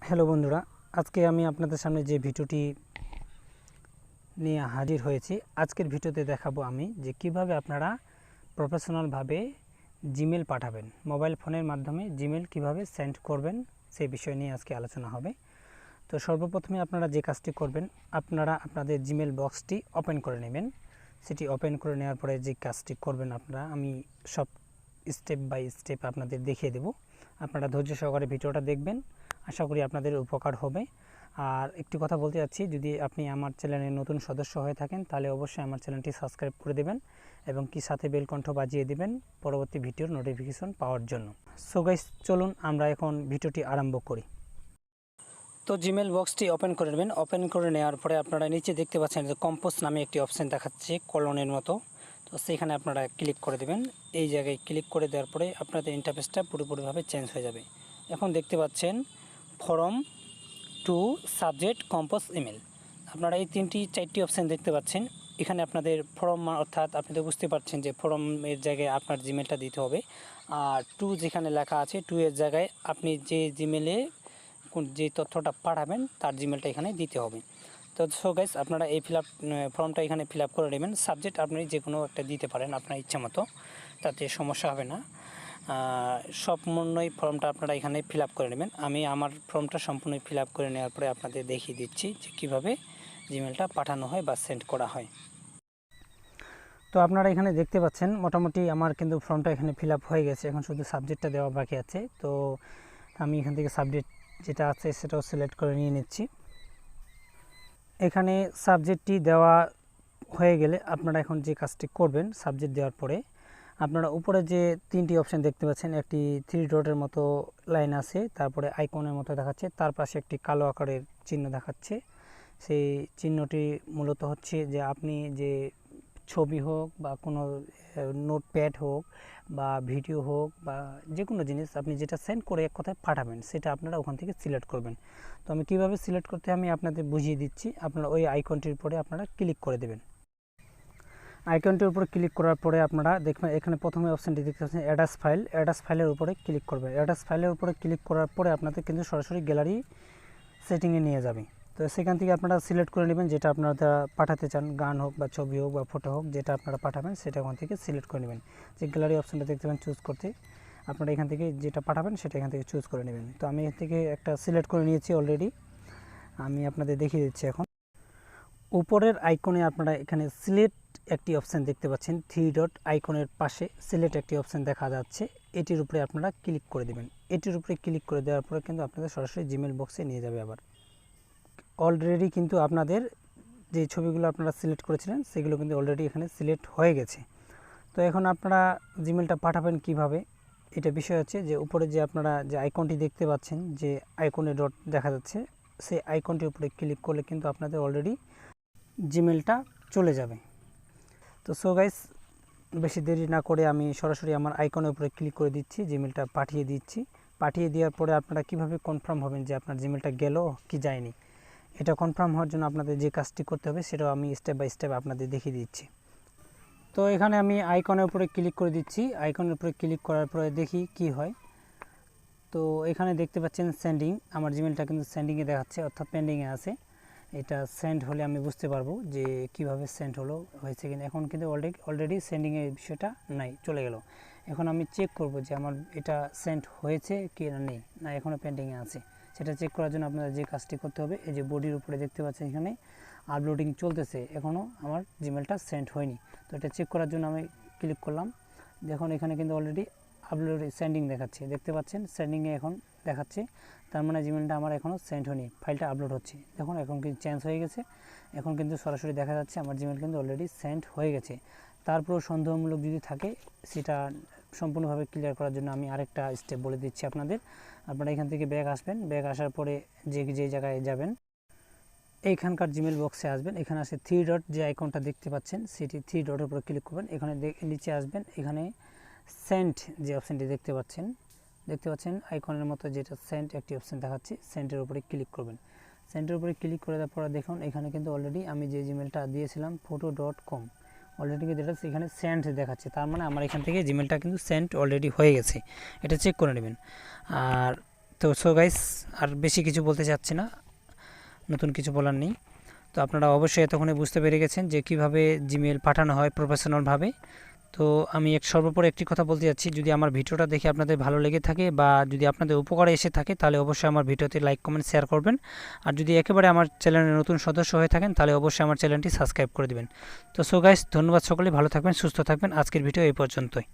Hello বন্ধুরা, আজকে আমি আপনাদের সামনে যে ভিডিওটি নিয়ে হাজির হয়েছি, আজকের ভিডিওতে দেখাবো আমি যে কিভাবে আপনারা প্রফেশনালভাবে জিমেল পাঠাবেন, মোবাইল ফোনের মাধ্যমে জিমেল কিভাবে সেন্ড করবেন সেই বিষয় নিয়ে আজকে আলোচনা হবে। তো সর্বপ্রথমে আপনারা যে কাজটি করবেন, আপনারা আপনাদের জিমেল বক্সটি ওপেন করে নেবেন। সেটি ওপেন করে নেওয়ার পরে যে কাজটি করবেন আপনারা, আমি সব স্টেপ বাই স্টেপ আপনাদের দেখিয়ে দেব। আপনারা ধৈর্য সহকারে ভিডিওটা দেখবেন, আশা করি আপনাদের উপকার হবে। আর একটি কথা বলতে যাচ্ছি, যদি আপনি আমার চ্যানেলের নতুন সদস্য হয়ে থাকেন তাহলে অবশ্যই আমার চ্যানেলটি সাবস্ক্রাইব করে দেবেন এবং কি সাথে বেল কণ্ঠ বাজিয়ে দেবেন পরবর্তী ভিডিওর নোটিফিকেশন পাওয়ার জন্য। সো গাইস, চলুন আমরা এখন ভিডিওটি আরম্ভ করি। তো জিমেল বক্সটি ওপেন করে নেবেন। ওপেন করে নেওয়ার পরে আপনারা নিচে দেখতে পাচ্ছেন যে কম্পোজ নামে একটি অপশান দেখাচ্ছে কলনের মতো, তো সেইখানে আপনারা ক্লিক করে দেবেন। এই জায়গায় ক্লিক করে দেওয়ার পরে আপনাদের ইন্টারফেসটা পুরোপুরিভাবে চেঞ্জ হয়ে যাবে। এখন দেখতে পাচ্ছেন from to subject compose email, আপনারা এই চারটি অপশান দেখতে পাচ্ছেন। এখানে আপনাদের ফর্ম অর্থাৎ আপনাদের বুঝতে পারছেন যে ফর্মের জায়গায় আপনার জিমেলটা দিতে হবে, আর টু যেখানে লেখা আছে টু এর জায়গায় আপনি যে জিমেলে যে তথ্যটা পাঠাবেন তার জিমেলটা এখানে দিতে হবে। তো সো গাইস, আপনারা এই ফর্মটা এখানে ফিল আপ করে নেবেন। সাবজেক্ট আপনি যে কোনো একটা দিতে পারেন আপনার ইচ্ছা মতো, তাতে সমস্যা হবে না। সম্পূর্ণই ফর্মটা আপনারা এখানে ফিল আপ করে নেবেন। আমি আমার ফর্মটা সম্পূর্ণ ফিল আপ করে নেওয়ার পরে আপনাদের দেখিয়ে দিচ্ছি যে কীভাবে জিমেলটা পাঠানো হয় বা সেন্ড করা হয়। তো আপনারা এখানে দেখতে পাচ্ছেন মোটামুটি আমার কিন্তু ফর্মটা এখানে ফিল আপ হয়ে গেছে, এখন শুধু সাবজেক্টটা দেওয়া বাকি আছে। তো আমি এখান থেকে সাবজেক্ট যেটা আছে সেটাও সিলেক্ট করে নিয়ে নিচ্ছি। এখানে সাবজেক্টটি দেওয়া হয়ে গেলে আপনারা এখন যে কাজটি করবেন, সাবজেক্ট দেওয়ার পরে আপনারা উপরে যে তিনটি অপশান দেখতে পাচ্ছেন, একটি থ্রি ডটের মতো লাইন আছে, তারপরে আইকনের মতো দেখাচ্ছে, তার পাশে একটি কালো আকারের চিহ্ন দেখাচ্ছে। সেই চিহ্নটি মূলত হচ্ছে যে আপনি যে ছবি হোক বা কোনো নোটপ্যাড হোক বা ভিডিও হোক বা যে কোনো জিনিস আপনি যেটা সেন্ড করে এক কথায় পাঠাবেন, সেটা আপনারা ওখান থেকে সিলেক্ট করবেন। তো আমি কীভাবে সিলেক্ট করতে আমি আপনাদের বুঝিয়ে দিচ্ছি। আপনারা ওই আইকনটির উপরে আপনারা ক্লিক করে দেবেন। আইকনটির উপরে ক্লিক করার পরে আপনারা দেখবেন এখানে প্রথমে অপশানটি দেখতে পাচ্ছেন অ্যাটাচ ফাইল। অ্যাটাচ ফাইলের উপরে ক্লিক করবেন। অ্যাটাচ ফাইলের উপরে ক্লিক করার পরে আপনাদের কিন্তু সরাসরি গ্যালারি সেটিংয়ে নিয়ে যাবে। তো সেখান থেকে আপনারা সিলেক্ট করে নেবেন যেটা আপনারা পাঠাতে চান, গান হোক বা ছবি হোক বা ফটো হোক, যেটা আপনারা পাঠাবেন সেটা ওখান থেকে সিলেক্ট করে নেবেন। যে গ্যালারি অপশানটা দেখতে পাবেন চুজ করতে, আপনারা এখান থেকে যেটা পাঠাবেন সেটা এখান থেকে চুজ করে নেবেন। তো আমি এখান থেকে একটা সিলেক্ট করে নিয়েছি অলরেডি, আমি আপনাদের দেখিয়ে দিচ্ছি। এখন উপরের আইকনে আপনারা এখানে সিলেক্ট একটি অপশান দেখতে পাচ্ছেন, থ্রি ডট আইকনের পাশে সিলেক্ট একটি অপশান দেখা যাচ্ছে, এটির উপরে আপনারা ক্লিক করে দেবেন। এটির উপরে ক্লিক করে দেওয়ার পরে কিন্তু আপনাদের সরাসরি জিমেল বক্সে নিয়ে যাবে। আবার অলরেডি কিন্তু আপনাদের যে ছবিগুলো আপনারা সিলেক্ট করেছিলেন সেগুলো কিন্তু অলরেডি এখানে সিলেক্ট হয়ে গেছে। তো এখন আপনারা জিমেলটা পাঠাবেন কিভাবে, এটা বিষয় হচ্ছে যে উপরে যে আপনারা যে আইকনটি দেখতে পাচ্ছেন, যে আইকনে ডট দেখা যাচ্ছে, সেই আইকনটির উপরে ক্লিক করলে কিন্তু আপনাদের অলরেডি জিমেলটা চলে যাবে। তো সো গাইস, বেশি দেরি না করে আমি সরাসরি আমার আইকনের উপরে ক্লিক করে দিচ্ছি, জিমেলটা পাঠিয়ে দিচ্ছি। পাঠিয়ে দেওয়ার পরে আপনারা কিভাবে কনফার্ম হবেন যে আপনার জিমেলটা গেল কি যায়নি, এটা কনফার্ম হওয়ার জন্য আপনাদের যে কাজটি করতে হবে সেটাও আমি স্টেপ বাই স্টেপ আপনাদের দেখিয়ে দিচ্ছি। তো এখানে আমি আইকনের উপরে ক্লিক করে দিচ্ছি। আইকনের উপরে ক্লিক করার পরে দেখি কি হয়। তো এখানে দেখতে পাচ্ছেন সেন্ডিং, আমার জিমেলটা কিন্তু সেন্ডিংয়ে দেখাচ্ছে, অর্থাৎ পেন্ডিংয়ে আছে। এটা সেন্ড হলে আমি বুঝতে পারবো যে কিভাবে সেন্ড হয়েছে কিনা। এখন কিন্তু অলরেডি সেন্ডিংয়ের বিষয়টা নাই, চলে গেল। এখন আমি চেক করব যে আমার এটা সেন্ড হয়েছে কি না নেই, না এখনও পেন্ডিংয়ে আছে। সেটা চেক করার জন্য আপনারা যে কাজটি করতে হবে, এই যে বডির উপরে দেখতে পাচ্ছেন এখানে আপলোডিং চলতেছে, এখনও আমার জিমেলটা সেন্ড হয়নি। তো এটা চেক করার জন্য আমি ক্লিক করলাম। দেখুন এখানে কিন্তু অলরেডি আপলোড সেন্ডিং দেখাচ্ছে, দেখতে পাচ্ছেন সেন্ডিংয়ে এখন দেখাচ্ছে, তার মানে জিমেলটা আমার এখনও সেন্ড হয়নি, ফাইলটা আপলোড হচ্ছে। দেখুন এখন কিন্তু চেঞ্জ হয়ে গেছে, এখন কিন্তু সরাসরি দেখা যাচ্ছে আমার জিমেল কিন্তু অলরেডি সেন্ড হয়ে গেছে। তারপরেও সন্দেহমূলক যদি থাকে সেটা সম্পূর্ণভাবে ক্লিয়ার করার জন্য আমি আরেকটা স্টেপ বলে দিচ্ছি আপনাদের। আপনারা এখান থেকে ব্যাক আসবেন, ব্যাক আসার পরে যে জায়গায় যাবেন এইখানকার জিমেল বক্সে আসবেন, এখানে আসে থ্রি ডট যে আইকনটা দেখতে পাচ্ছেন সেটি থ্রি ডটের উপরে ক্লিক করবেন। এখানে নিচে আসবেন, এখানে সেন্ড যে অপশানটি দেখতে পাচ্ছেন আইকনের মতো, যেটা সেন্ড একটি অপশান দেখাচ্ছে, সেন্ডের উপরে ক্লিক করবেন। সেন্ডের উপরে ক্লিক করে দেওয়ার পরে দেখুন এখানে কিন্তু অলরেডি আমি যে জিমেলটা দিয়েছিলাম photo.com অলরেডি কিন্তু এটা এখানে সেন্ড দেখাচ্ছে, তার মানে আমার এখান থেকে জিমেলটা কিন্তু সেন্ড অলরেডি হয়ে গেছে। এটা চেক করে নেবেন। আর তো তো সো গাইস আর বেশি কিছু বলতে চাচ্ছি না, নতুন কিছু বলার নেই। তো আপনারা অবশ্যই এতক্ষণে বুঝতে পেরে গেছেন যে কিভাবে জিমেইল পাঠানো হয় প্রফেশনালভাবে। তো আমি সর্বোপরি একটি কথা বলতে যাচ্ছি, যদি আমার ভিডিওটা দেখে আপনাদের ভালো লেগে থাকে বা যদি আপনাদের উপকারে এসে থাকে তাহলে অবশ্যই আমার ভিডিওতে লাইক কমেন্ট শেয়ার করবেন। আর যদি একেবারে আমার চ্যানেলের নতুন সদস্য হয়ে থাকেন তাহলে অবশ্যই আমার চ্যানেলটি সাবস্ক্রাইব করে দিবেন। তো সো গাইস ধন্যবাদ, সকলে ভালো থাকবেন, সুস্থ থাকবেন। আজকের ভিডিও এই পর্যন্তই।